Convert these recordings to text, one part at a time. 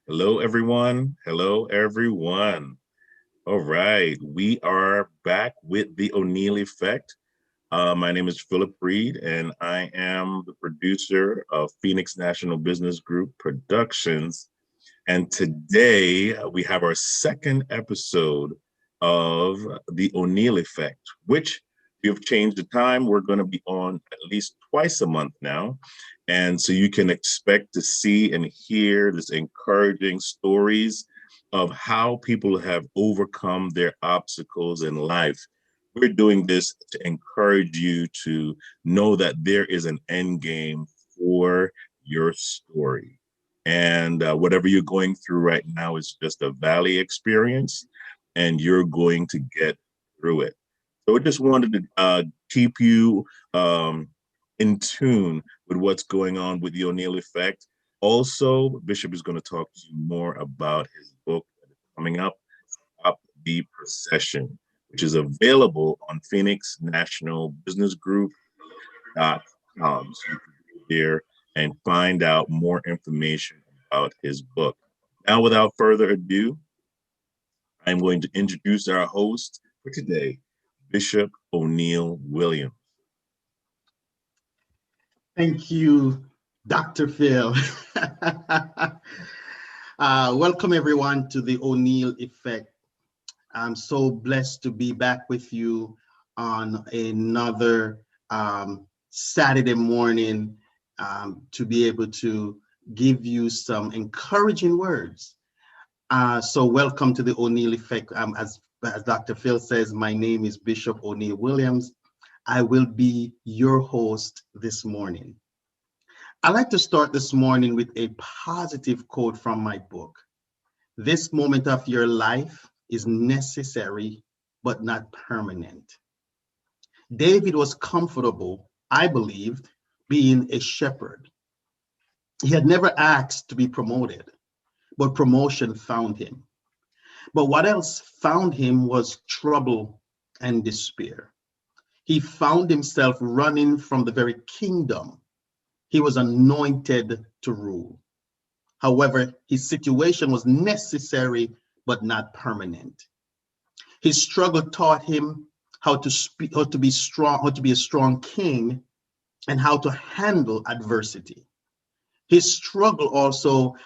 Hello, everyone. Hello, everyone. All right, we are back with the O'Neil Effect. My name is Philip Reed, and I am the producer of Phoenix National Business Group Productions. And today we have our second episode of the O'Neil Effect, which we have changed the time. We're going to be on at least twice a month now. And so you can expect to see and hear this encouraging stories of how people have overcome their obstacles in life. We're doing this to encourage you to know that there is an end game for your story. And whatever you're going through right now is just a valley experience, and you're going to get through it. So I just wanted to keep you in tune with what's going on with the O'Neil Effect. Also, Bishop is going to talk to you more about his book that is coming up, Up the Procession, which is available on Phoenix National Business Group.com. So you can go there and find out more information about his book. Now, without further ado, I'm going to introduce our host for today, Bishop Oneil Williams. Thank you, Dr. Phil. Welcome, everyone, to the O'Neil Effect. I'm so blessed to be back with you on another Saturday morning to be able to give you some encouraging words. So welcome to the O'Neil Effect. As Dr. Phil says, my name is Bishop Oneil Williams. I will be your host this morning. I'd like to start this morning with a positive quote from my book. This moment of your life is necessary, but not permanent. David was comfortable, I believed, being a shepherd. He had never asked to be promoted, but promotion found him. But what else found him was trouble and despair. He found himself running from the very kingdom he was anointed to rule. However, his situation was necessary but not permanent. His struggle taught him how to speak, how to be strong, how to be a strong king, and how to handle adversity. His struggle also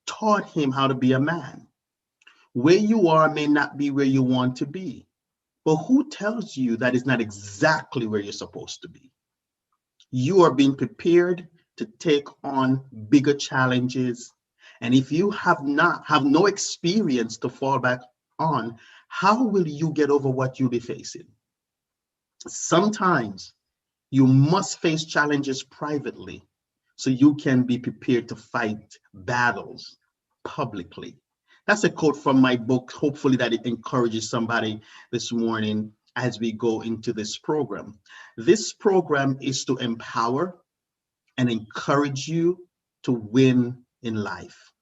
taught him how to be a man. Where you are may not be where you want to be, but who tells you that is not exactly where you're supposed to be? You are being prepared to take on bigger challenges. And if you have no experience to fall back on, how will you get over what you'll be facing? Sometimes you must face challenges privately so you can be prepared to fight battles publicly. That's a quote from my book. Hopefully that it encourages somebody this morning as we go into this program. This program is to empower and encourage you to win in life.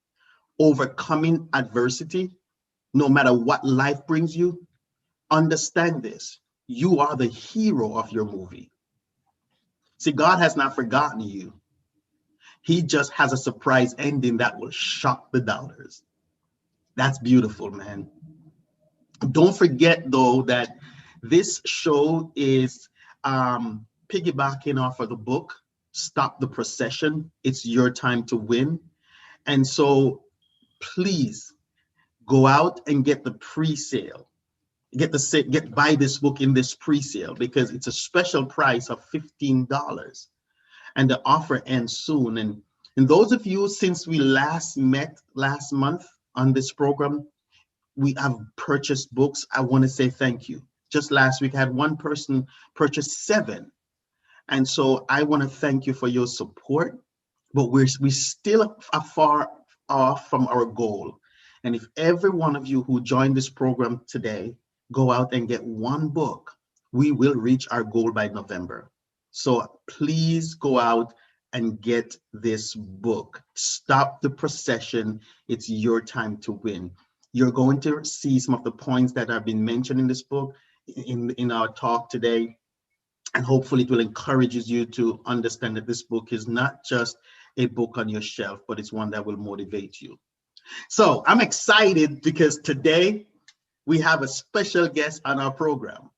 Overcoming adversity, no matter what life brings you, understand this. You are the hero of your movie. See, God has not forgotten you. He just has a surprise ending that will shock the doubters. That's beautiful, man. Don't forget, though, that this show is piggybacking off of the book, Stop the Procession. It's your time to win. And so please go out and get the pre-sale. Buy this book in this pre-sale because it's a special price of $15 and the offer ends soon. And those of you, since we last met last month on this program, we have purchased books. I want to say thank you. Just last week, I had one person purchase 7. And so I want to thank you for your support, but we still are far off from our goal. And if every one of you who joined this program today go out and get one book, we will reach our goal by November. So please go out and get this book. Stop the Procession. It's your time to win. You're going to see some of the points that have been mentioned in this book in our talk today. And hopefully it will encourage you to understand that this book is not just a book on your shelf, but it's one that will motivate you. So I'm excited because today we have a special guest on our program.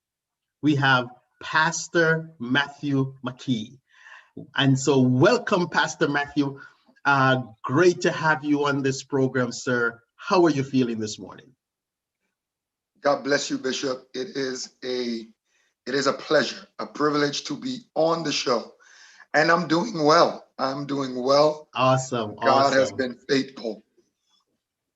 We have Pastor Matthew McKee. And so welcome, Pastor Matthew. Great to have you on this program, sir. How are you feeling this morning? God bless you, Bishop. It is a pleasure, a privilege to be on the show. And I'm doing well. I'm doing well. Awesome, God has awesome. been faithful.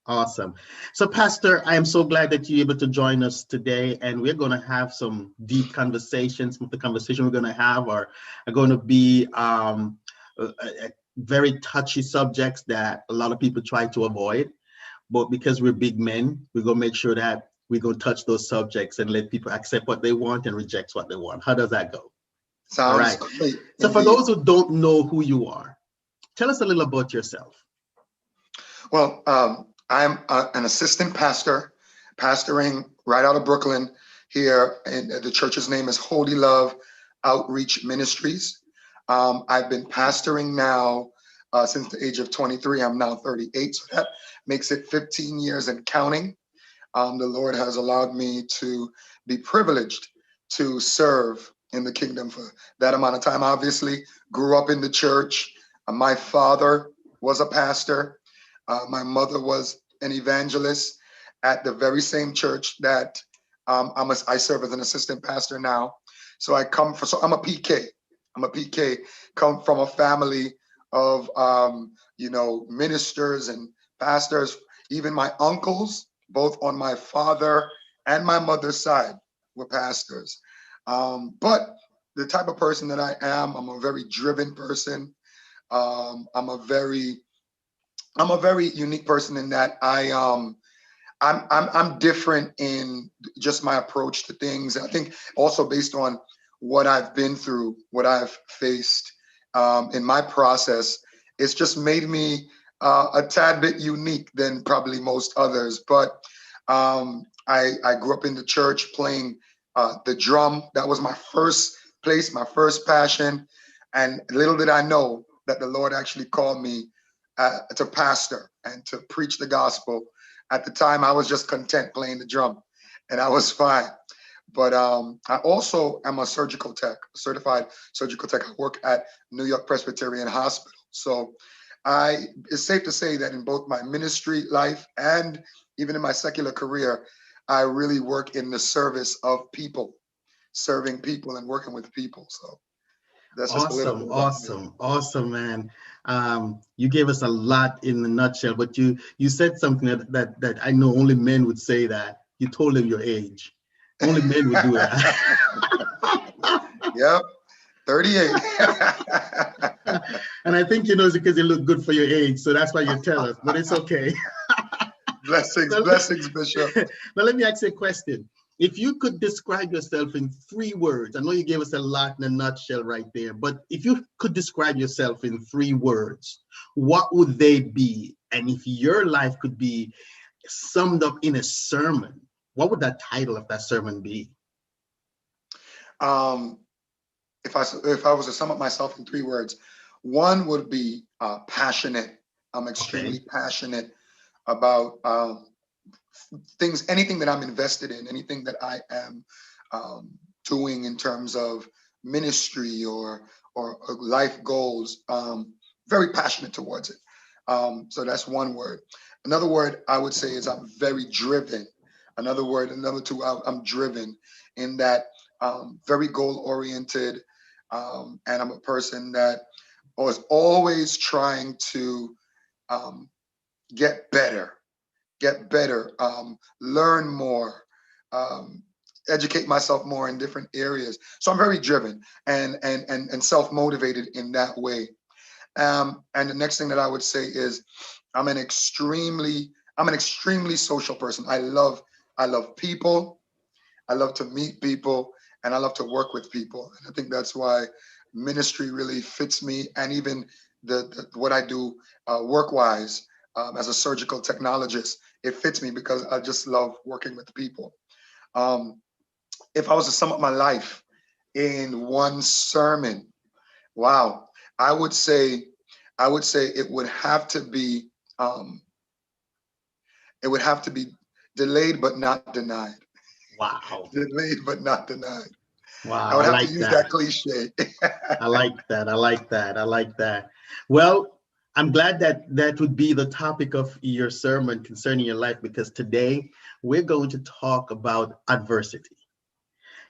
Awesome. So, Pastor, I am so glad that you're able to join us today, and we're going to have some deep conversations. Some of the conversation we're going to have are going to be very touchy subjects that a lot of people try to avoid. But because we're big men, we're going to make sure that we're going to touch those subjects and let people accept what they want and reject what they want. How does that go? All Sounds right. great So, for indeed. those who don't know who you are, tell us a little about yourself. Well, I'm an assistant pastor, pastoring right out of Brooklyn here. And the church's name is Holy Love Outreach Ministries. I've been pastoring now since the age of 23. I'm now 38, so that makes it 15 years and counting. The Lord has allowed me to be privileged to serve in the kingdom for that amount of time. Obviously, grew up in the church. My father was a pastor. My mother was an evangelist at the very same church that I serve as an assistant pastor now. So so I'm a PK. I'm a PK. Come from a family of ministers and pastors. Even my uncles, both on my father and my mother's side, were pastors. But the type of person that I am, I'm a very driven person. Um, I'm a very I'm a very unique person in that I'm different in just my approach to things. I think also based on what I've been through, what I've faced in my process, it's just made me a tad bit unique than probably most others. But I grew up in the church playing the drum. That was my first place, my first passion. And little did I know that the Lord actually called me to pastor and to preach the gospel. At the time, I was just content playing the drum, and I was fine. But I also am a surgical tech, certified surgical tech. I work at New York Presbyterian Hospital. So it's safe to say that in both my ministry life and even in my secular career, I really work in the service of people, serving people and working with people. So that's just a little Awesome, bit about me. awesome, awesome, man. You gave us a lot in a nutshell, but you said something that I know only men would say that. You told them your age. Only men would do that. Yep, 38. And I think it's because you look good for your age, so that's why you tell us, but it's okay. Blessings, Now, blessings, Bishop. now let me ask you a question. If you could describe yourself in 3 words, I know you gave us a lot in a nutshell right there, but if you could describe yourself in 3 words, what would they be? And if your life could be summed up in a sermon, what would that title of that sermon be? Um, if I was to sum up myself in 3 words, one would be passionate. I'm Okay. extremely passionate about things, anything that I'm invested in, anything that I am um, doing in terms of ministry or life goals. Very passionate towards it. So that's one word. Another word I would say is I'm very driven. Another word, another two, I'm driven in that very goal oriented, and I'm a person that was always trying to um, get better, learn more, um, educate myself more in different areas. So I'm very driven and self motivated in that way. And the next thing that I would say is I'm an extremely I'm an extremely social person. I love people. I love to meet people, and I love to work with people. And I think that's why ministry really fits me, and even what I do work wise as a surgical technologist, it fits me because I just love working with people. Um, if I was to sum up my life in one sermon, wow, I would say I would say it would have to be. Um, It would have to be delayed but not denied. Wow. Delayed but not denied. I Wow. would I have to like use that. that cliche. I like that. I like that. I like that. Well, I'm glad that that would be the topic of your sermon concerning your life, because today we're going to talk about adversity.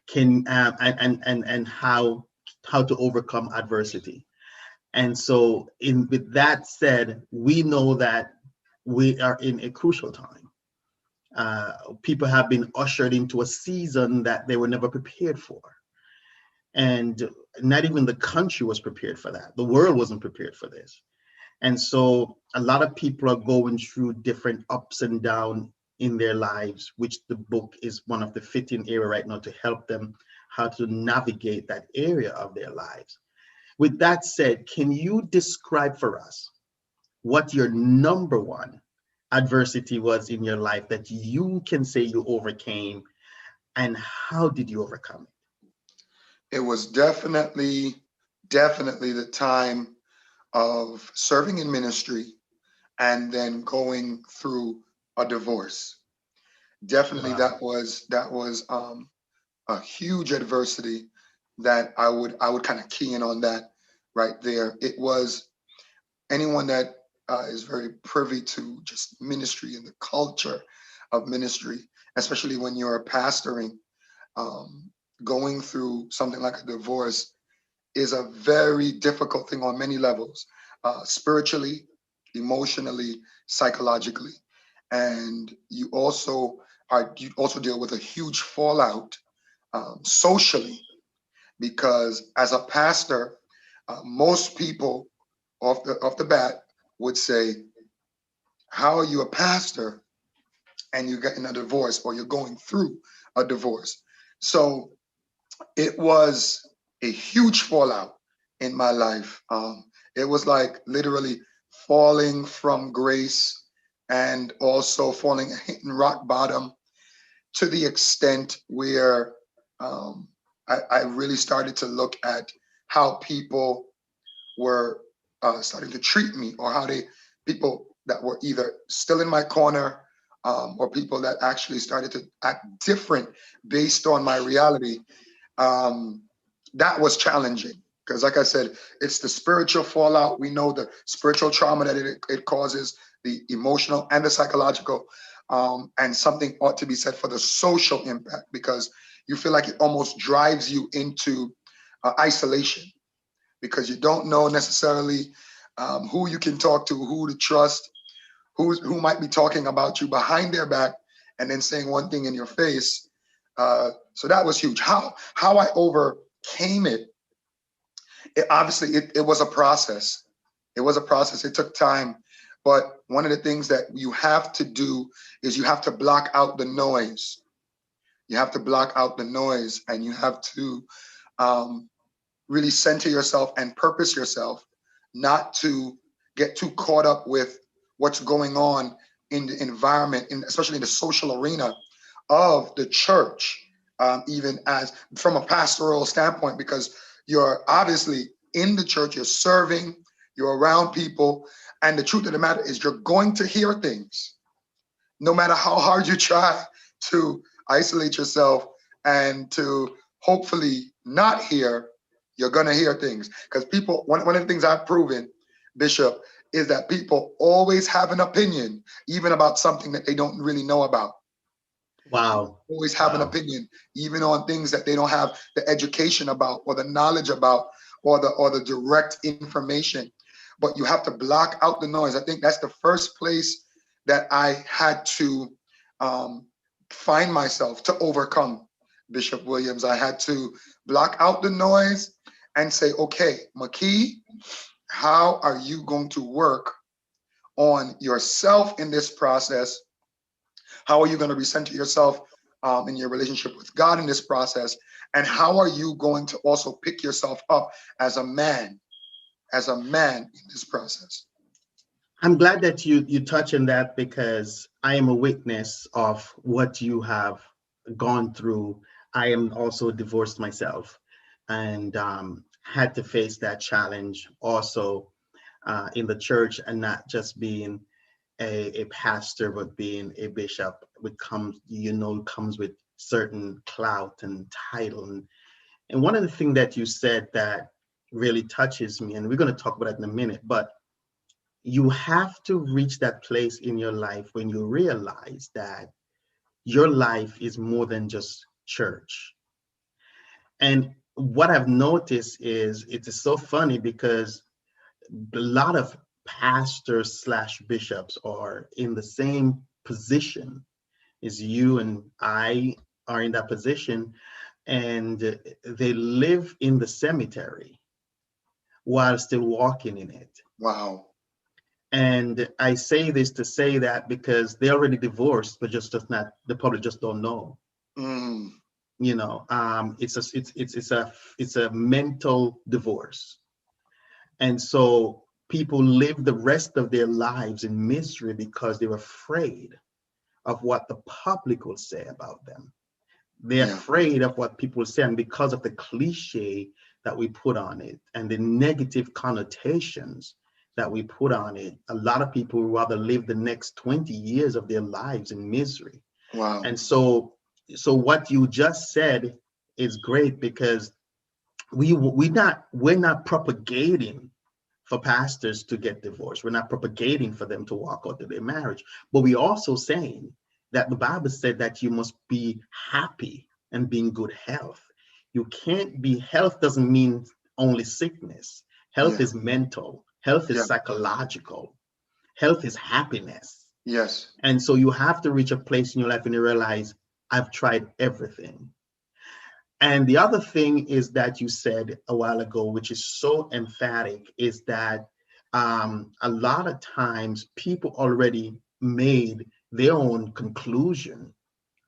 Can and how to overcome adversity. And so, in with that said, we know that we are in a crucial time. People have been ushered into a season that they were never prepared for, and not even the country was prepared for that. The world wasn't prepared for this. And so a lot of people are going through different ups and downs in their lives, which the book is one of the fitting area right now to help them how to navigate that area of their lives. With that said, can you describe for us what your number one adversity was in your life that you can say you overcame, and how did you overcome it? It was definitely the time of serving in ministry and then going through a divorce. Definitely, Wow. that was a huge adversity that I would kind of key in on that right there. It was anyone that is very privy to just ministry and the culture of ministry, especially when you're pastoring, um, going through something like a divorce is a very difficult thing on many levels, spiritually, emotionally, psychologically, and you also deal with a huge fallout socially because as a pastor, most people off the bat would say, "How are you a pastor and you're getting a divorce or you're going through a divorce?" So it was a huge fallout in my life. It was like literally falling from grace and also falling, hitting rock bottom to the extent where I really started to look at how people were starting to treat me, or how people that were either still in my corner, or people that actually started to act different based on my reality. um, that was challenging because, like I said, it's the spiritual fallout. We know the spiritual trauma that it causes, the emotional and the psychological. And something ought to be said for the social impact because you feel like it almost drives you into isolation because you don't know necessarily who you can talk to, who to trust, who might be talking about you behind their back and then saying one thing in your face. So that was huge. How I overcame it. It was a process. It was a process. It took time. But one of the things that you have to do is you have to block out the noise. You have to block out the noise, and you have to um, really center yourself and purpose yourself, not to get too caught up with what's going on in the environment, especially in the social arena of the church, even as from a pastoral standpoint, because you're obviously in the church, you're serving, you're around people, and the truth of the matter is you're going to hear things, no matter how hard you try to isolate yourself and to hopefully not hear, you're going to hear things. Because people, one of the things I've proven, Bishop, is that people always have an opinion, even about something that they don't really know about. Wow. Always have an Wow. opinion, even on things that they don't have the education about or the knowledge about or the direct information. But you have to block out the noise. I think that's the first place that I had to um, find myself to overcome, Bishop Williams. I had to block out the noise and say, okay, McKee, how are you going to work on yourself in this process? How are you going to recenter yourself in your relationship with God in this process? And how are you going to also pick yourself up as a man in this process? I'm glad that you touch on that, because I am a witness of what you have gone through. I am also divorced myself, and had to face that challenge also in the church, and not just being a pastor, but being a bishop, it comes, comes with certain clout and title. And one of the things that you said that really touches me, and we're going to talk about it in a minute, but you have to reach that place in your life when you realize that your life is more than just church. And what I've noticed is it is so funny because a lot of pastors slash bishops are in the same position as you and I are in that position, and they live in the cemetery while still walking in it. Wow. And I say this to say that because they're already divorced, but just not, the public just don't know. Mm, It's a mental divorce. And so people live the rest of their lives in misery because they're afraid of what the public will say about them. They're yeah. afraid of what people say, and because of the cliche that we put on it and the negative connotations that we put on it, a lot of people would rather live the next 20 years of their lives in misery. Wow. And so what you just said is great, because we're not propagating for pastors to get divorced. We're not propagating for them to walk out of their marriage, but we also saying that the Bible said that you must be happy and be in good health. You can't be, health doesn't mean only sickness. Health Yeah. is mental, health Yeah. is psychological, health is happiness. Yes. And so you have to reach a place in your life and you realize, I've tried everything. And the other thing is that you said a while ago, which is so emphatic, is that a lot of times people already made their own conclusion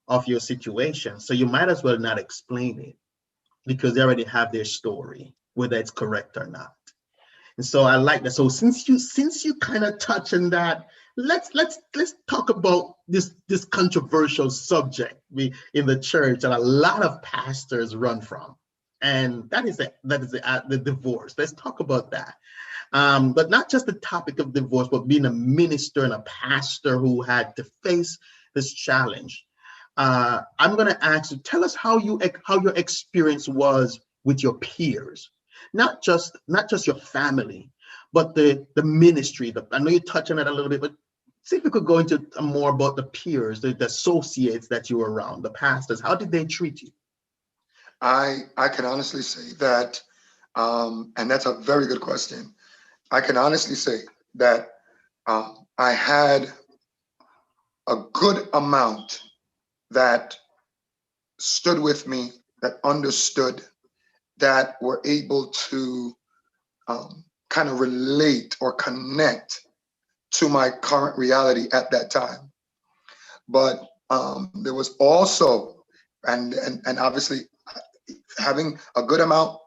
of your situation. So you might as well not explain it because they already have their story, whether it's correct or not. And so I like that. So since you kind of touch on that, let's talk about this controversial subject in the church that a lot of pastors run from, and that is the divorce. Let's talk about that. But not just the topic of divorce, but being a minister and a pastor who had to face this challenge. I'm going to ask you, tell us how your experience was with your peers, not just your family, but the ministry. I know you touched on it a little bit, but see if we could go into more about the peers, the associates that you were around, the pastors. How did they treat you? I can honestly say that, and that's a very good question. I can honestly say that I had a good amount that stood with me, that understood, that were able to kind of relate or connect to my current reality at that time. But there was also, and obviously having a good amount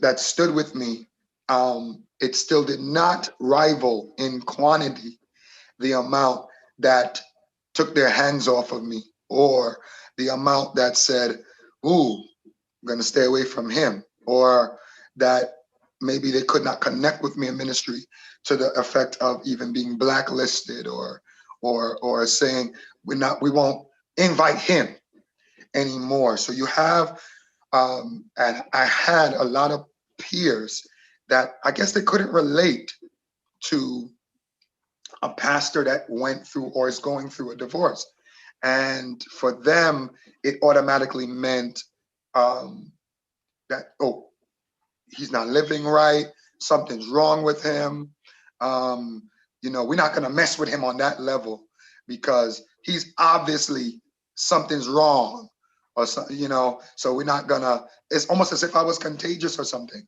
that stood with me, it still did not rival in quantity the amount that took their hands off of me, or the amount that said, ooh, I'm going to stay away from him, or that maybe they could not connect with me in ministry to the effect of even being blacklisted, or saying we won't invite him anymore. So you have, and I had a lot of peers that I guess they couldn't relate to a pastor that went through or is going through a divorce. And for them, it automatically meant um, that, oh, he's not living right, something's wrong with him. Um, we're not going to mess with him on that level because he's obviously something's wrong, or so we're not gonna. It's almost as if I was contagious or something.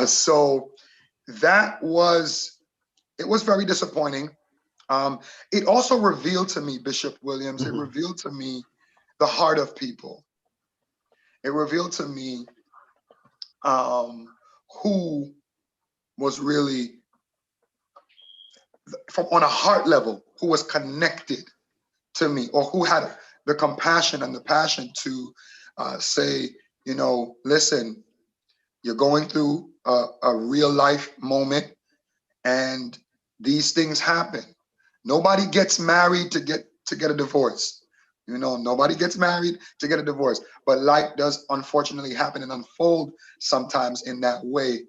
So that was it was very disappointing. Um, it also revealed to me, Bishop Williams, it Mhm. revealed to me the heart of people. It revealed to me who was really, from on a heart level, who was connected to me, or who had the compassion and the passion to say, listen, you're going through a real life moment, and these things happen. Nobody gets married to get a divorce. Nobody gets married to get a divorce. But life does unfortunately happen and unfold sometimes in that way.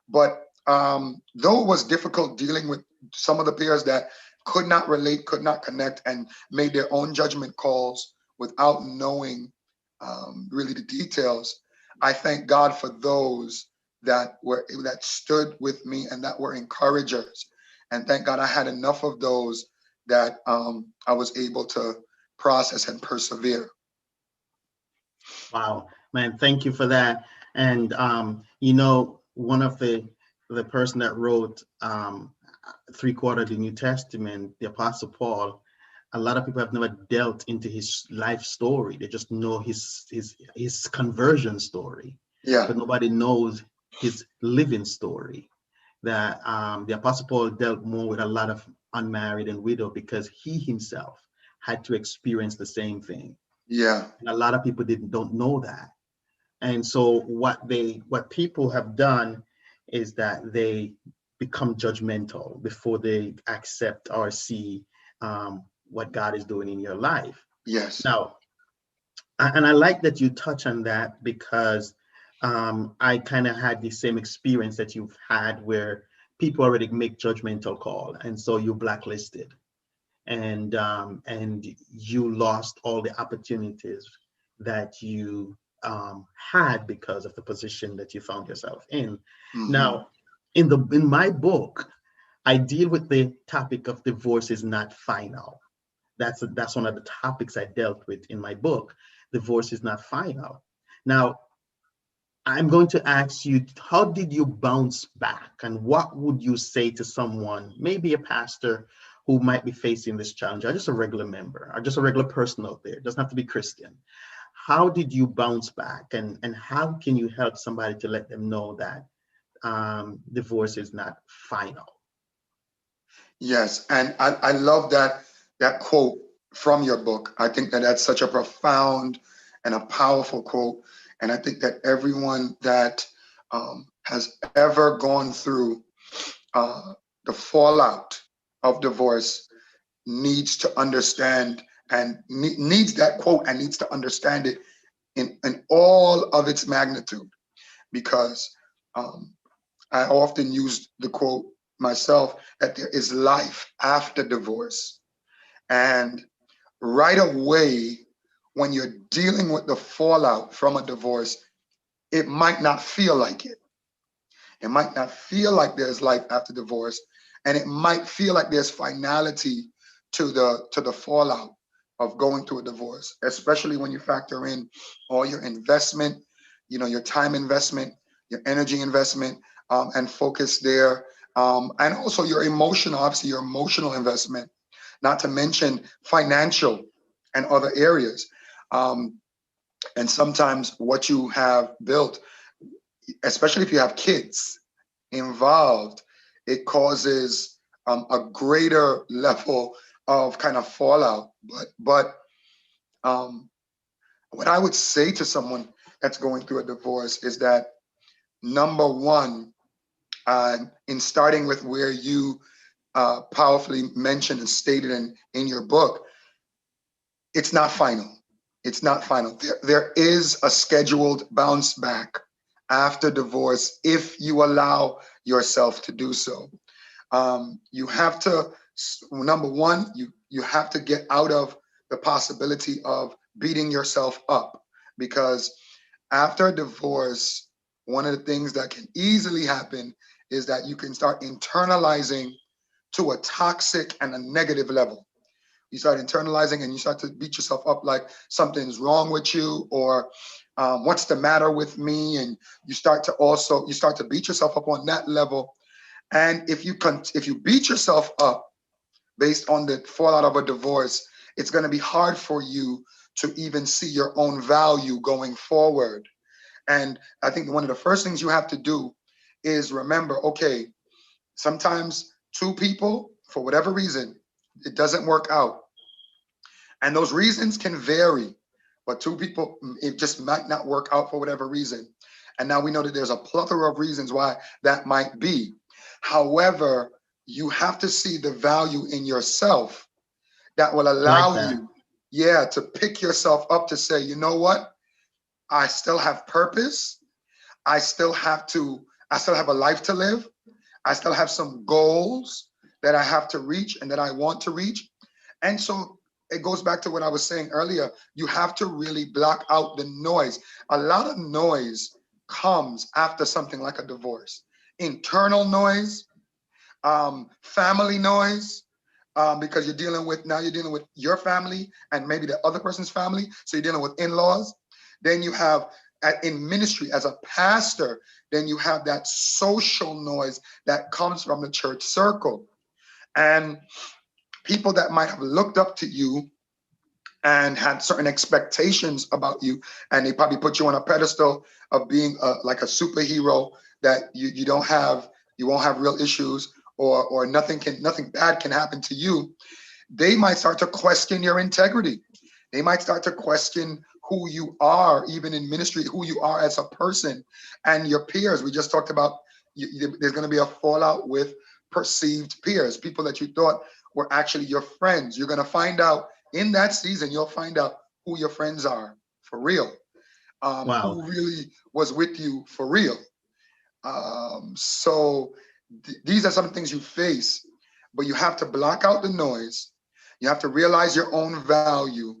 But though it was difficult dealing with some of the peers that could not relate, could not connect, and made their own judgment calls without knowing really the details, I thank God for those that stood with me and that were encouragers. And thank God I had enough of those that I was able to process and persevere. Wow, man, thank you for that. And one of the person that wrote three-quarter of the New Testament, the Apostle Paul, a lot of people have never delved into his life story. They just know his conversion story, Yeah, but nobody knows his living story. That the Apostle Paul dealt more with a lot of unmarried and widow because he himself had to experience the same thing. yeah, And a lot of people don't know that. And so what people have done is that they become judgmental before they accept or see what God is doing in your life. yes, Now, and I like that you touch on that because I kind of had the same experience that you've had where people already make judgmental call, and so you blacklisted, and you lost all the opportunities that you had because of the position that you found yourself in. hmm, Now, in my book, I deal with the topic of divorce is not final. That's one of the topics I dealt with in my book. Divorce is not final. Now, I'm going to ask you, how did you bounce back? And what would you say to someone, maybe a pastor who might be facing this challenge, or just a regular member, or just a regular person out there? It doesn't have to be Christian. How did you bounce back? And how can you help somebody to let them know that divorce is not final? yes. And I love that quote from your book. I think that that's such a profound and a powerful quote. And I think that everyone that has ever gone through uh, the fallout of divorce needs to understand and needs that quote and needs to understand it in all of its magnitude, because um, I often use the quote myself that there is life after divorce. And right away, when you're dealing with the fallout from a divorce, it might not feel like it. It might not feel like there's life after divorce, and it might feel like there's finality to the fallout of going through a divorce, especially when you factor in all your investment, your time investment, your energy investment, and focus there, and also your emotional, obviously your emotional investment, not to mention financial and other areas. Um, and sometimes what you have built, especially if you have kids involved, it causes a greater level of kind of fallout. But um, what I would say to someone that's going through a divorce is that, number one, in starting with where you powerfully mentioned and stated in your book, it's not final. It's not final. There is a scheduled bounce back after divorce if you allow yourself to do so. You have to, number one, you have to get out of the possibility of beating yourself up, because after a divorce, one of the things that can easily happen is that you can start internalizing to a toxic and a negative level. You start internalizing and you start to beat yourself up like something's wrong with you, or what's the matter with me, and you start to beat yourself up on that level. And if you beat yourself up based on the fallout of a divorce, it's going to be hard for you to even see your own value going forward. And I think one of the first things you have to do is remember, okay, sometimes two people, for whatever reason, it doesn't work out. And those reasons can vary, but two people, it just might not work out for whatever reason. And now we know that there's a plethora of reasons why that might be. However, you have to see the value in yourself that will Like allow that. you, yeah, to pick yourself up to say, you know what? I still have purpose. I still have to, I still have a life to live. I still have some goals that I have to reach and that I want to reach. And so it goes back to what I was saying earlier. You have to really block out the noise. A lot of noise comes after something like a divorce. Internal noise, family noise, because you're dealing with, now you're dealing with your family and maybe the other person's family. So you're dealing with in-laws. Then you have in ministry as a pastor, then you have that social noise that comes from the church circle. And people that might have looked up to you and had certain expectations about you, and they probably put you on a pedestal of being like a superhero, that you don't have, you won't have real issues, or nothing bad can happen to you. They might start to question your integrity. They might start to question who you are, even in ministry, who you are as a person. And your peers, we just talked about, there's going to be a fallout with perceived peers, people that you thought were actually your friends. You're going to find out in that season, you'll find out who your friends are for real, Wow. who really was with you for real. So these are some things you face, but you have to block out the noise. You have to realize your own value.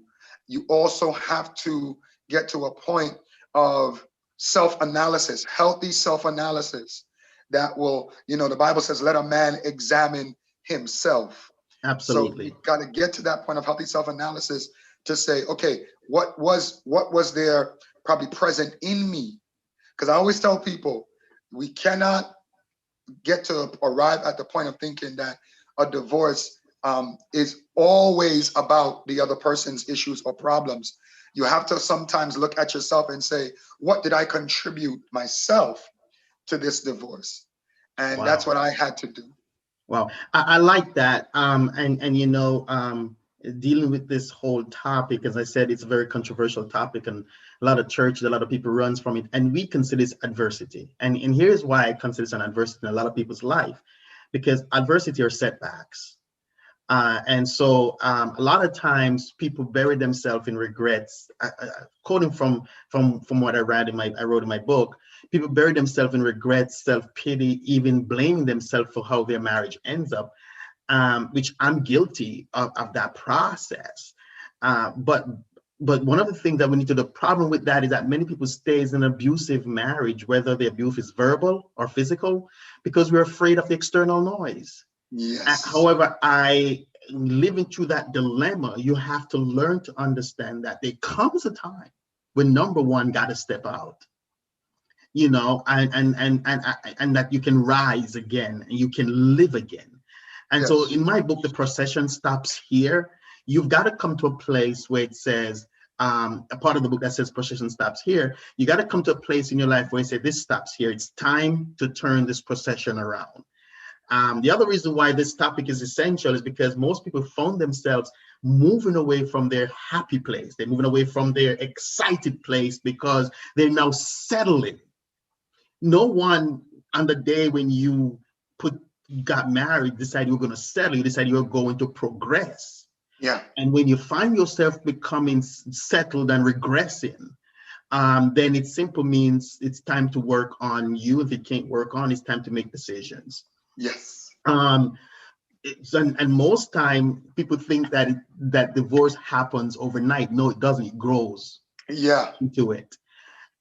You also have to get to a point of self-analysis, healthy self-analysis that will, the Bible says, let a man examine himself. So you Absolutely. got to get to that point of healthy self-analysis to say, okay, what was there probably present in me? Because I always tell people, we cannot get to arrive at the point of thinking that a divorce is always about the other person's issues or problems. You have to sometimes look at yourself and say, what did I contribute myself to this divorce? And that's Wow. what I had to do. Wow, I like that. Dealing with this whole topic, as I said, it's a very controversial topic, and a lot of churches, a lot of people runs from it, and we consider this adversity. And here's why I consider it an adversity in a lot of people's life, because adversity are setbacks. A lot of times people bury themselves in regrets. Quoting from what I wrote in my book, people bury themselves in regrets, self-pity, even blaming themselves for how their marriage ends up, which I'm guilty of that process. But one of the things that we need to, the problem with that is that many people stays in an abusive marriage, whether the abuse is verbal or physical, because we're afraid of the external noise. Yes. However, I living through that dilemma, you have to learn to understand that there comes a time when number one got to step out, and that you can rise again and you can live again. And so Yes. in my book, The Procession Stops Here, you've got to come to a place where it says, a part of the book that says procession stops here, you got to come to a place in your life where you say, this stops here. It's time to turn this procession around. The other reason why this topic is essential is because most people found themselves moving away from their happy place. They're moving away from their excited place because they're now settling. No one on the day when you got married decided you're going to settle. You decided you're going to progress. Yeah. And when you find yourself becoming settled and regressing, then it simply means it's time to work on you. If you can't work on, it's time to make decisions. Yes. Um, and most time people think that that divorce happens overnight. No, it doesn't. It grows Yeah. into it,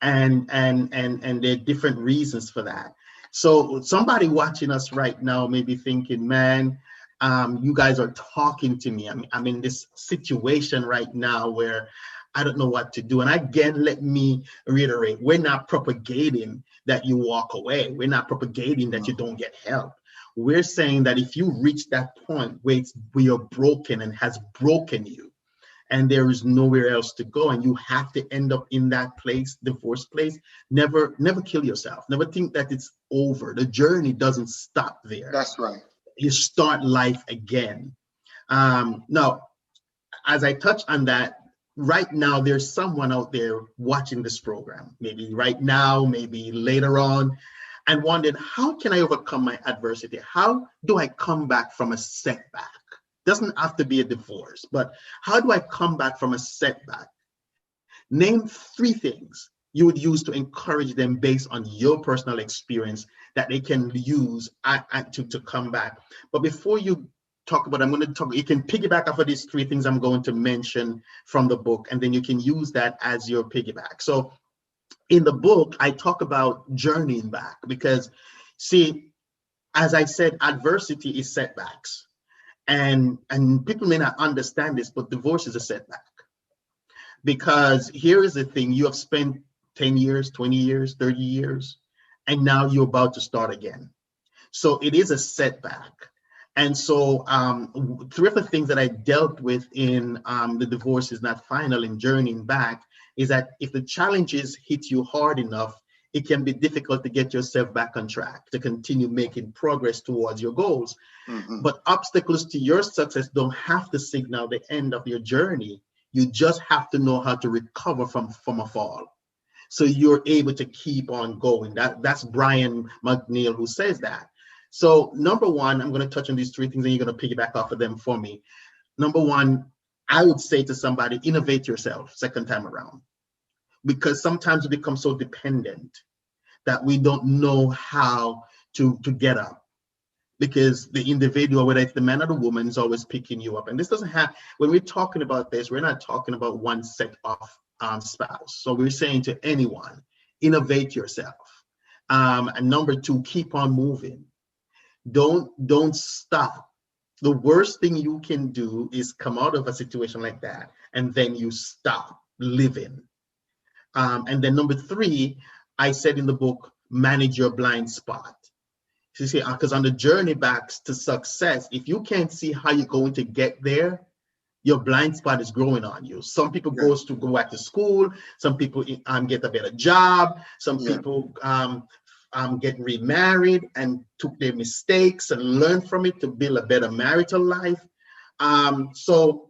and there are different reasons for that. So somebody watching us right now may be thinking, man, you guys are talking to me. I'm in this situation right now where I don't know what to do. And again, let me reiterate, we're not propagating that you walk away. We're not propagating that you No. don't get help. We're saying that if you reach that point where you're broken and has broken you, and there is nowhere else to go, and you have to end up in that place, divorce place, never kill yourself. Never think that it's over. The journey doesn't stop there. That's right. You start life again. Now, as I touch on that, right now there's someone out there watching this program, maybe right now, maybe later on, and wondering, how can I overcome my adversity? How do I come back from a setback? Doesn't have to be a divorce, but how do I come back from a setback? Name three things you would use to encourage them based on your personal experience that they can use to come back. But before you talk about, I'm going to talk, you can piggyback off of these three things I'm going to mention from the book, and then you can use that as your piggyback. So in the book, I talk about journeying back because, see, as I said, adversity is setbacks. And people may not understand this, but divorce is a setback. Because here is the thing, you have spent 10 years, 20 years, 30 years, and now you're about to start again. So it is a setback. And so three of the things that I dealt with in The Divorce Is Not Final and Journeying Back is that if the challenges hit you hard enough, it can be difficult to get yourself back on track, to continue making progress towards your goals. Mm-hmm. But obstacles to your success don't have to signal the end of your journey. You just have to know how to recover from a fall, so you're able to keep on going. That's Brian McNeil who says that. So number one, I'm going to touch on these three things and you're going to piggyback off of them for me. Number one, I would say to somebody, innovate yourself second time around, because sometimes we become so dependent that we don't know how to get up, because the individual, whether it's the man or the woman, is always picking you up. And this doesn't have, when we're talking about this, we're not talking about one set of spouse. So we're saying to anyone, innovate yourself. And number two, keep on moving. Don't stop. The worst thing you can do is come out of a situation like that and then you stop living. And then number three, I said in the book, manage your blind spot. You see, because on the journey back to success, if you can't see how you're going to get there, your blind spot is growing on you. Some people Yeah. go back to school. Some people get a better job. Some people get remarried and took their mistakes and learned from it to build a better marital life. So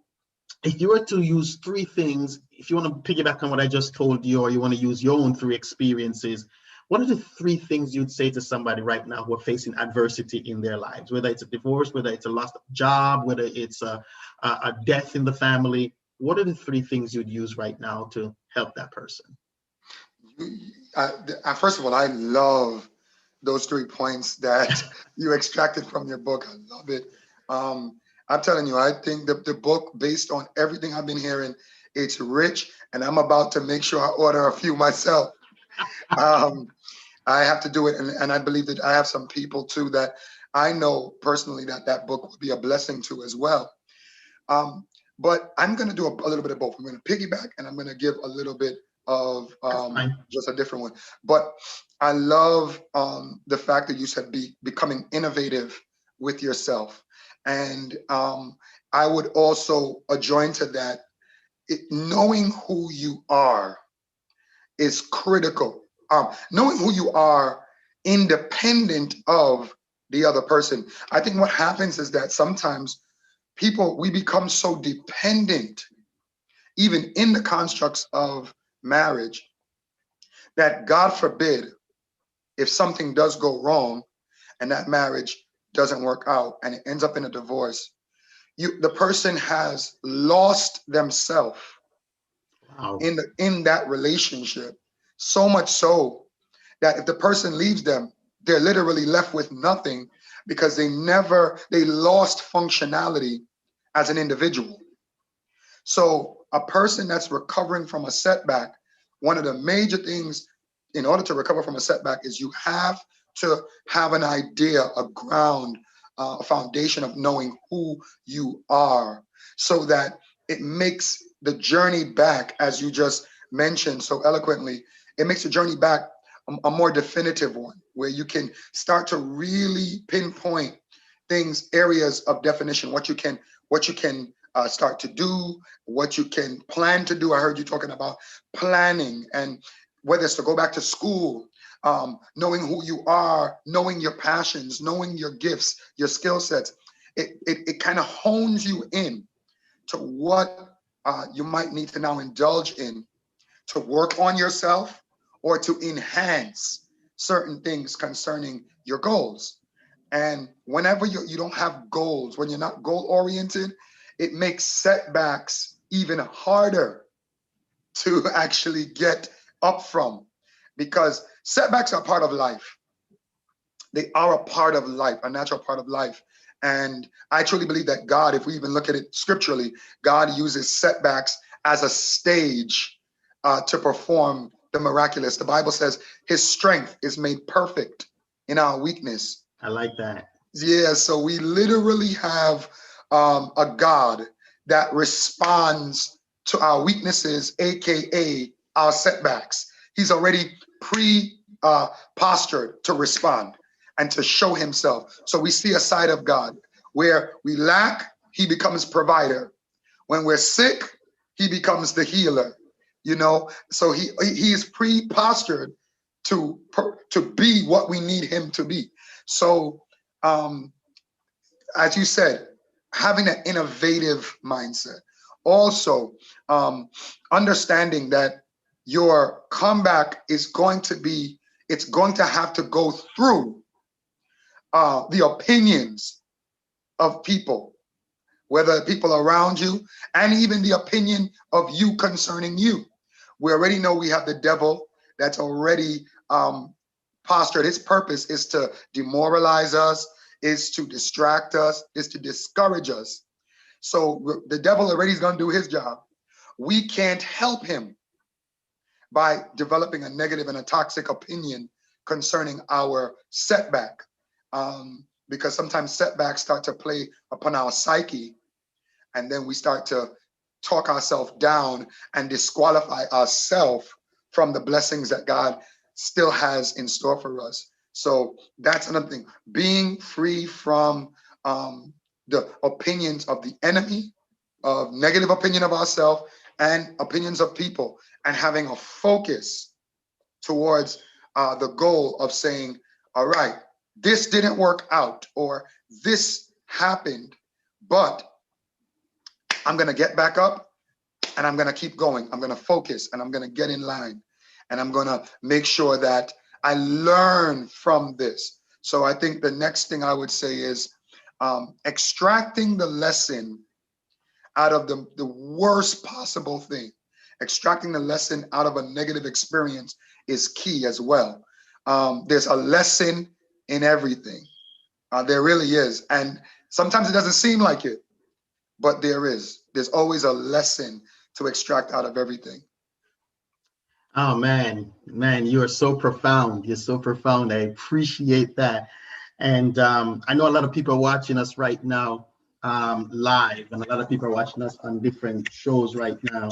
if you were to use three things, if you want to piggyback on what I just told you, or you want to use your own three experiences, what are the three things you'd say to somebody right now who are facing adversity in their lives, whether it's a divorce, whether it's a loss of job, whether it's a death in the family? What are the three things you'd use right now to help that person? First of all, I love those 3 points that you extracted from your book. I love it. I'm telling you, I think the book, based on everything I've been hearing, it's rich, and I'm about to make sure I order a few myself. Um, I have to do it, and I believe that I have some people too that I know personally that book will be a blessing to as well. But I'm going to do a little bit of both. I'm going to piggyback, and I'm going to give a little bit of just a different one. But I love the fact that you said becoming innovative with yourself. And I would also adjoin to that, knowing who you are is critical. Knowing who you are independent of the other person. I think what happens is that sometimes we become so dependent, even in the constructs of marriage, that God forbid, if something does go wrong and that marriage doesn't work out and it ends up in a divorce, the person has lost themselves in that relationship, so much so that if the person leaves them, they're literally left with nothing, because they lost functionality as an individual. So a person that's recovering from a setback, one of the major things in order to recover from a setback is you have to have an idea, a ground, a foundation of knowing who you are, so that it makes the journey back, as you just mentioned so eloquently, it makes the journey back a more definitive one, where you can start to really pinpoint things, areas of definition, what you can start to do, what you can plan to do. I heard you talking about planning, and whether it's to go back to school, knowing who you are, knowing your passions, knowing your gifts, your skill sets. It kind of hones you in to what you might need to now indulge in to work on yourself or to enhance certain things concerning your goals. And whenever you don't have goals, when you're not goal oriented, it makes setbacks even harder to actually get up from, because setbacks are part of life. They are a part of life, a natural part of life. And I truly believe that God, if we even look at it scripturally, God uses setbacks as a stage to perform the miraculous. The Bible says his strength is made perfect in our weakness. I like that. Yeah, so we literally have a God that responds to our weaknesses, aka our setbacks. He's already postured to respond and to show himself. So we see a side of God where we lack, he becomes provider. When we're sick, he becomes the healer. You know, so he is pre-postured to be what we need him to be. So um, as you said, having an innovative mindset. Also, understanding that your comeback is going to be, it's going to have to go through the opinions of people, whether people around you, and even the opinion of you concerning you. We already know we have the devil that's already postured. His purpose is to demoralize us, is to distract us, is to discourage us. So the devil already is going to do his job. We can't help him by developing a negative and a toxic opinion concerning our setback. Because sometimes setbacks start to play upon our psyche, and then we start to talk ourselves down and disqualify ourselves from the blessings that God still has in store for us. So that's another thing. Being free from the opinions of the enemy, of negative opinion of ourselves and opinions of people, and having a focus towards the goal of saying, all right, this didn't work out, or this happened, but I'm going to get back up and I'm going to keep going. I'm going to focus and I'm going to get in line, and I'm going to make sure that I learn from this. So I think the next thing I would say is extracting the lesson out of the worst possible thing. Extracting the lesson out of a negative experience is key as well. There's a lesson in everything. There really is. And sometimes it doesn't seem like it, but there is. There's always a lesson to extract out of everything. Oh man, you are so profound. You're so profound. I appreciate that. And I know a lot of people are watching us right now live, and a lot of people are watching us on different shows right now,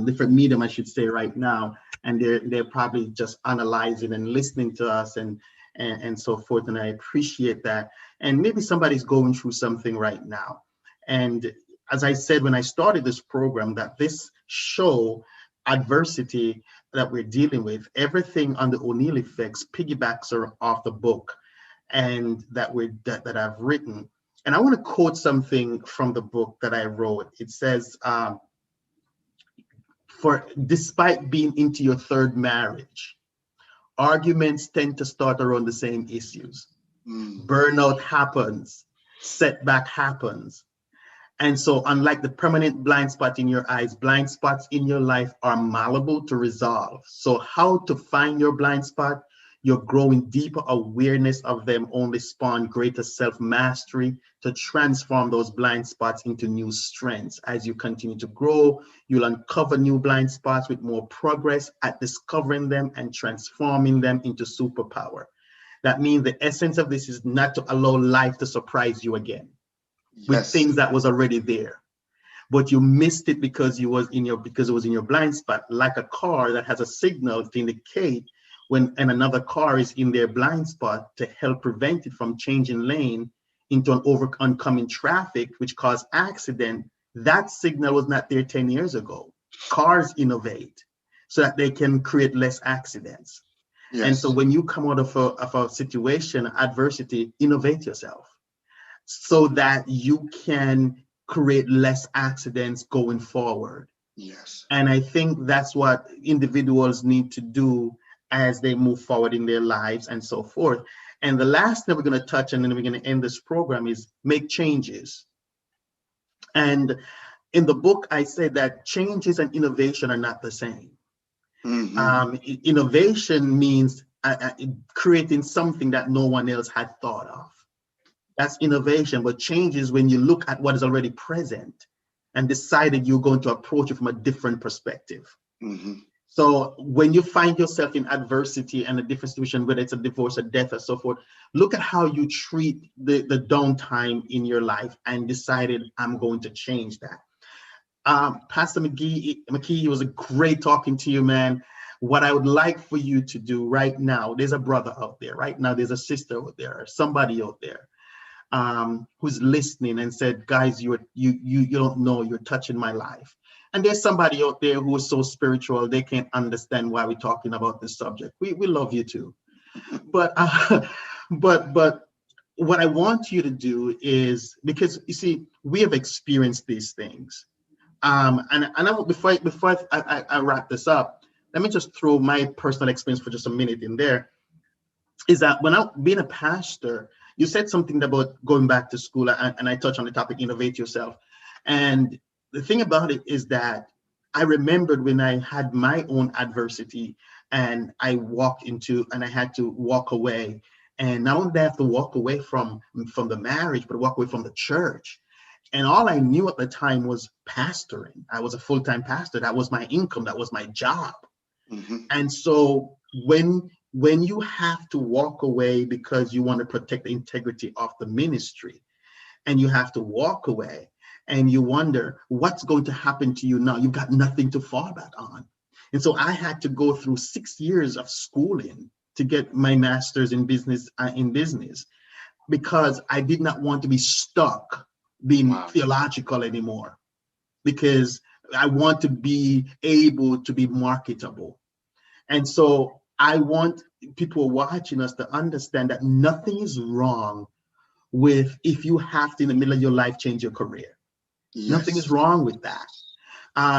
different medium, I should say, right now. And they're probably just analyzing and listening to us and so forth. And I appreciate that. And maybe somebody's going through something right now. And as I said when I started this program, that this show, adversity that we're dealing with, everything on the Oneil effects piggybacks are off the book and that I've written. And I want to quote something from the book that I wrote. It says, for despite being into your third marriage, arguments tend to start around the same issues. Burnout happens, setback happens. And so unlike the permanent blind spot in your eyes, blind spots in your life are malleable to resolve. So how to find your blind spot? Your growing deeper awareness of them only spawn greater self-mastery to transform those blind spots into new strengths. As you continue to grow, you'll uncover new blind spots with more progress at discovering them and transforming them into superpower. That means the essence of this is not to allow life to surprise you again with things that was already there, but you missed it because it was in your blind spot, like a car that has a signal to indicate when another car is in their blind spot to help prevent it from changing lane into an oncoming traffic, which caused accident. That signal was not there 10 years ago. Cars innovate so that they can create less accidents. Yes. And so when you come out of a situation, adversity, innovate yourself so that you can create less accidents going forward. Yes. And I think that's what individuals need to do as they move forward in their lives and so forth. And the last thing we're going to touch, and then we're going to end this program, is make changes. And in the book, I said that changes and innovation are not the same. Innovation means creating something that no one else had thought of. That's innovation. But change is when you look at what is already present and decided you're going to approach it from a different perspective. So when you find yourself in adversity and a different situation, whether it's a divorce, a death, or so forth, look at how you treat the downtime in your life and decided, I'm going to change that. Pastor McKee, it was a great talking to you, man. What I would like for you to do right now, there's a brother out there right now, there's a sister out there, somebody out there who's listening and said, guys, you don't know, you're touching my life. And there's somebody out there who is so spiritual, they can't understand why we're talking about this subject. We love you too. But what I want you to do is, because you see, we have experienced these things. And I, before I wrap this up, let me just throw my personal experience for just a minute in there. Is that when I being a pastor, you said something about going back to school, and I touched on the topic, innovate yourself. And the thing about it is that I remembered when I had my own adversity and I walked into, and I had to walk away. And not only did I have to walk away from the marriage, but walk away from the church. And all I knew at the time was pastoring. I was a full-time pastor. That was my income. That was my job. And so when you have to walk away because you want to protect the integrity of the ministry, and you have to walk away, and you wonder what's going to happen to you now, you've got nothing to fall back on. And so I had to go through 6 years of schooling to get my master's in business, because I did not want to be stuck being theological anymore, because I want to be able to be marketable. And so I want people watching us to understand that nothing is wrong with if you have to, in the middle of your life, change your career. Nothing is wrong with that.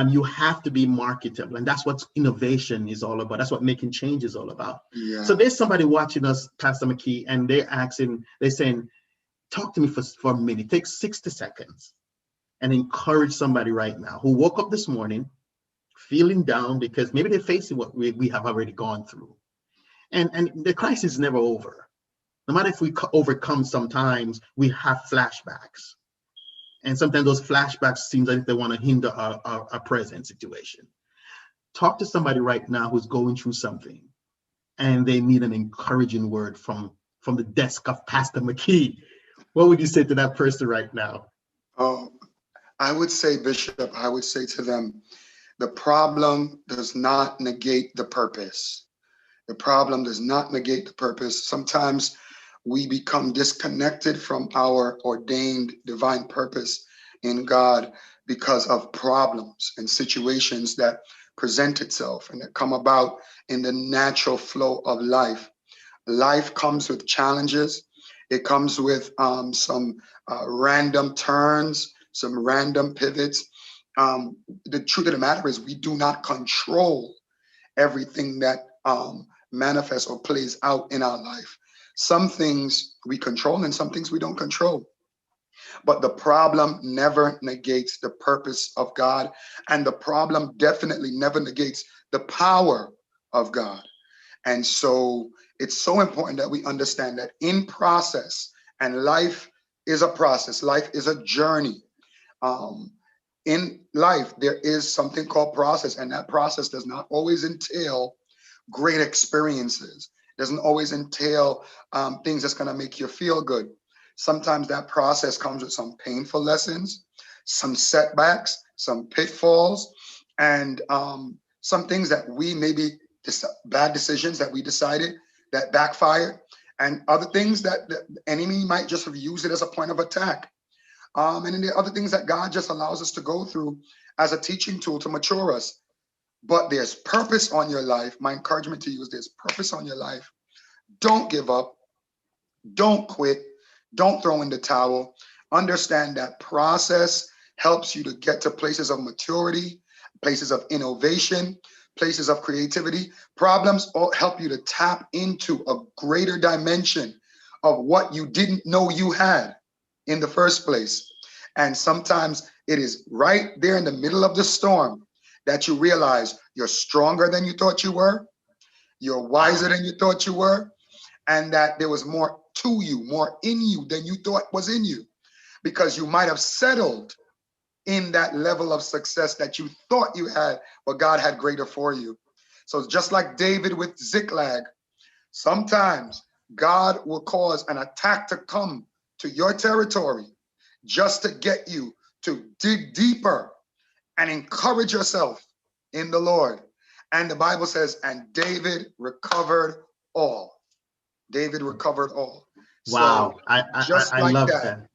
You have to be marketable, and that's what innovation is all about. That's what making change is all about. So there's somebody watching us, Pastor McKee, and they're saying, talk to me for a minute. Take 60 seconds and encourage somebody right now who woke up this morning feeling down because maybe they're facing what we have already gone through. And the crisis is never over. No matter if we overcome, sometimes we have flashbacks. And sometimes those flashbacks seem like they want to hinder our present situation. Talk to somebody right now who's going through something and they need an encouraging word from the desk of Pastor McKee. What would you say to that person right now? Oh, I would say, Bishop, I would say to them, the problem does not negate the purpose. The problem does not negate the purpose. Sometimes we become disconnected from our ordained divine purpose in God because of problems and situations that present itself and that come about in the natural flow of life. Life comes with challenges. It comes with some random turns, some random pivots. The truth of the matter is we do not control everything that manifests or plays out in our life. Some things we control and some things we don't control. But the problem never negates the purpose of God. And the problem definitely never negates the power of God. And so it's so important that we understand that in process, and life is a process, life is a journey. In life, there is something called process, and that process does not always entail great experiences. It doesn't always entail things that's going to make you feel good. Sometimes that process comes with some painful lessons, some setbacks, some pitfalls, and some things that we maybe bad decisions that we decided that backfired, and other things that the enemy might just have used it as a point of attack. And then there are other things that God just allows us to go through as a teaching tool to mature us. But there's purpose on your life. My encouragement to you is there's purpose on your life. Don't give up. Don't quit. Don't throw in the towel. Understand that process helps you to get to places of maturity, places of innovation, places of creativity. Problems all help you to tap into a greater dimension of what you didn't know you had in the first place. And sometimes it is right there in the middle of the storm that you realize you're stronger than you thought you were, you're wiser than you thought you were, and that there was more to you, more in you than you thought was in you, because you might have settled in that level of success that you thought you had, but God had greater for you. So just like David with Ziklag, sometimes God will cause an attack to come to your territory just to get you to dig deeper and encourage yourself in the Lord. And the Bible says, and David recovered all. David recovered all. So Wow, just I like love that. that.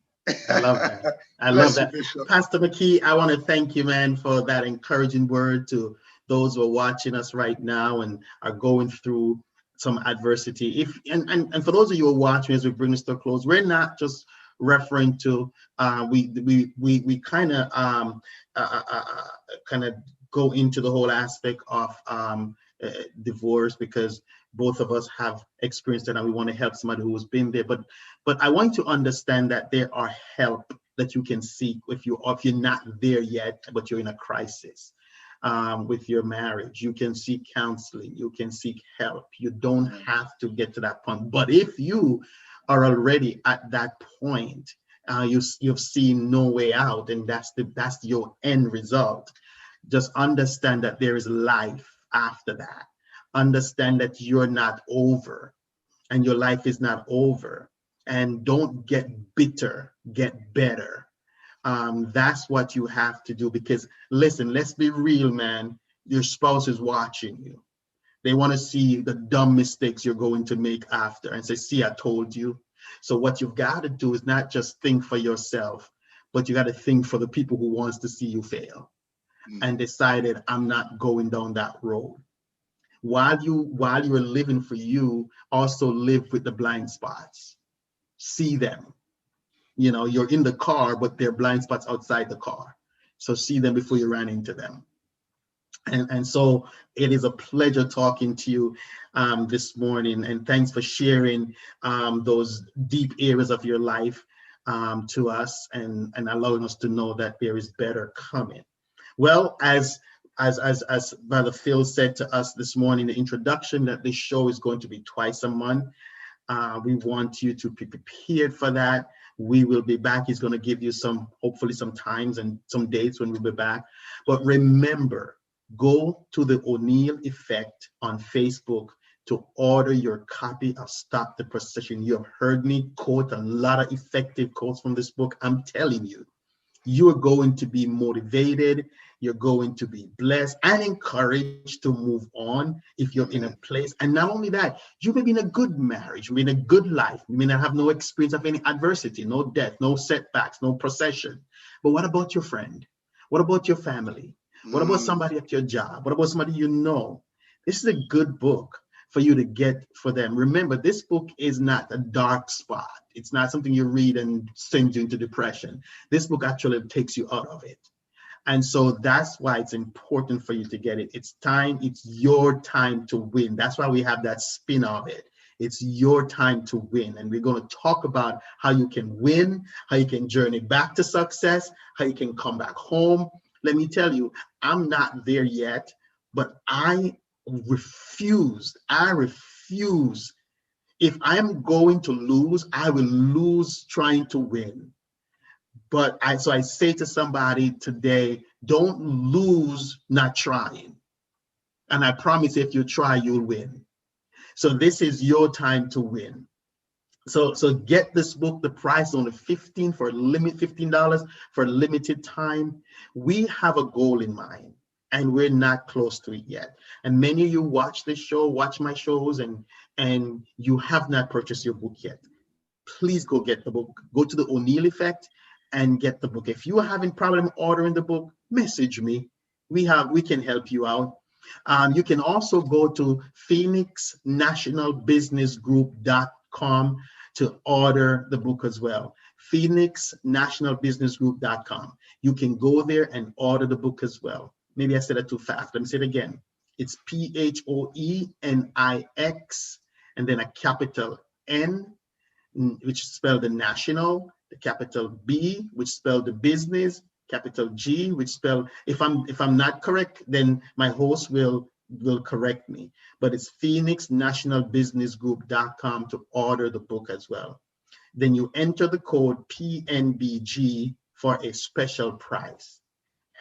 I love that. I love Bless you, that. Bishop. Pastor McKee, I want to thank you, man, for that encouraging word to those who are watching us right now and are going through some adversity. If and for those of you who are watching as we bring this to a close, we're not just referring to we kind of go into the whole aspect of divorce, because both of us have experienced it and we want to help somebody who has been there. But I want you to understand that there are help that you can seek if you're not there yet, but you're in a crisis with your marriage. You can seek counseling. You can seek help. You don't have to get to that point. But if you are already at that point, you've seen no way out, and that's your end result. Just understand that there is life after that. Understand that you're not over and your life is not over. And don't get bitter, get better. That's what you have to do, because listen, let's be real, man. Your spouse is watching you. They want to see the dumb mistakes you're going to make after and say, see, I told you. So what you've got to do is not just think for yourself, but you got to think for the people who wants to see you fail and decided, I'm not going down that road. While you're living for you, also live with the blind spots. See them. You're in the car, but there are blind spots outside the car. So see them before you run into them. And so it is a pleasure talking to you this morning. And thanks for sharing those deep areas of your life to us and allowing us to know that there is better coming. Well, as Brother Phil said to us this morning, the introduction, that this show is going to be twice a month. We want you to be prepared for that. We will be back. He's going to give you hopefully some times and some dates when we'll be back. But remember, go to the Oneil Effect on Facebook to order your copy of Stop the Procession. You have heard me quote a lot of effective quotes from this book. I'm telling you, you're going to be motivated. You're going to be blessed and encouraged to move on if you're in a place. And not only that, you may be in a good marriage, you may be in a good life. You may not have no experience of any adversity, no death, no setbacks, no procession. But what about your friend? What about your family? What about somebody at your job? What about somebody you know? This is a good book for you to get for them. Remember, this book is not a dark spot. It's not something you read and sends you into depression. This book actually takes you out of it. And so that's why it's important for you to get it. It's your time to win. That's why we have that spin of it. It's your time to win. And we're going to talk about how you can win, how you can journey back to success, how you can come back home. Let me tell you, I'm not there yet, but I refuse. If I'm going to lose, I will lose trying to win. But I say to somebody today, don't lose not trying. And I promise if you try, you'll win. So this is your time to win. So get this book. The price is only $15 for a limited time. We have a goal in mind, and we're not close to it yet. And many of you watch this show, watch my shows, and you have not purchased your book yet. Please go get the book. Go to the Oneil Effect and get the book. If you are having problem ordering the book, message me. We can help you out. You can also go to phoenixnationalbusinessgroup.com to order the book as well. phoenixnationalbusinessgroup.com. You can go there and order the book as well. Maybe I said it too fast. Let me say it again. It's PHOENIX, and then a capital N, which spell the national, the capital B, which spell the business, capital G, which spell, if I'm not correct, then my host will correct me. But it's phoenixnationalbusinessgroup.com to order the book as well. Then you enter the code PNBG for a special price.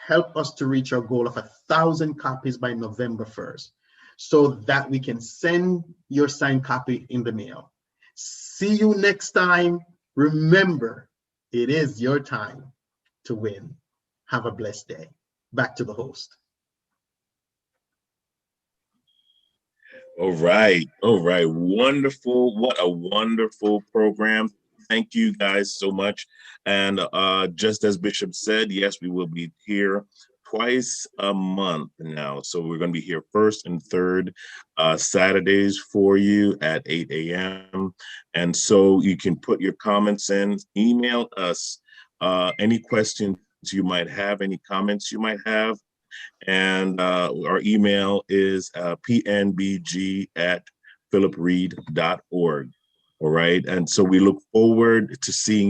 Help us to reach our goal of 1,000 copies by November 1st, so that we can send your signed copy in the mail. See you next time. Remember, it is your time to win. Have a blessed day. Back to the host. All right. All right. Wonderful. What a wonderful program. Thank you guys so much. And just as Bishop said, yes, we will be here twice a month now. So we're going to be here first and third Saturdays for you at 8 a.m. And so you can put your comments in, email us any questions you might have, any comments you might have. And our email is pnbg@philipreed.org. All right. And so we look forward to seeing you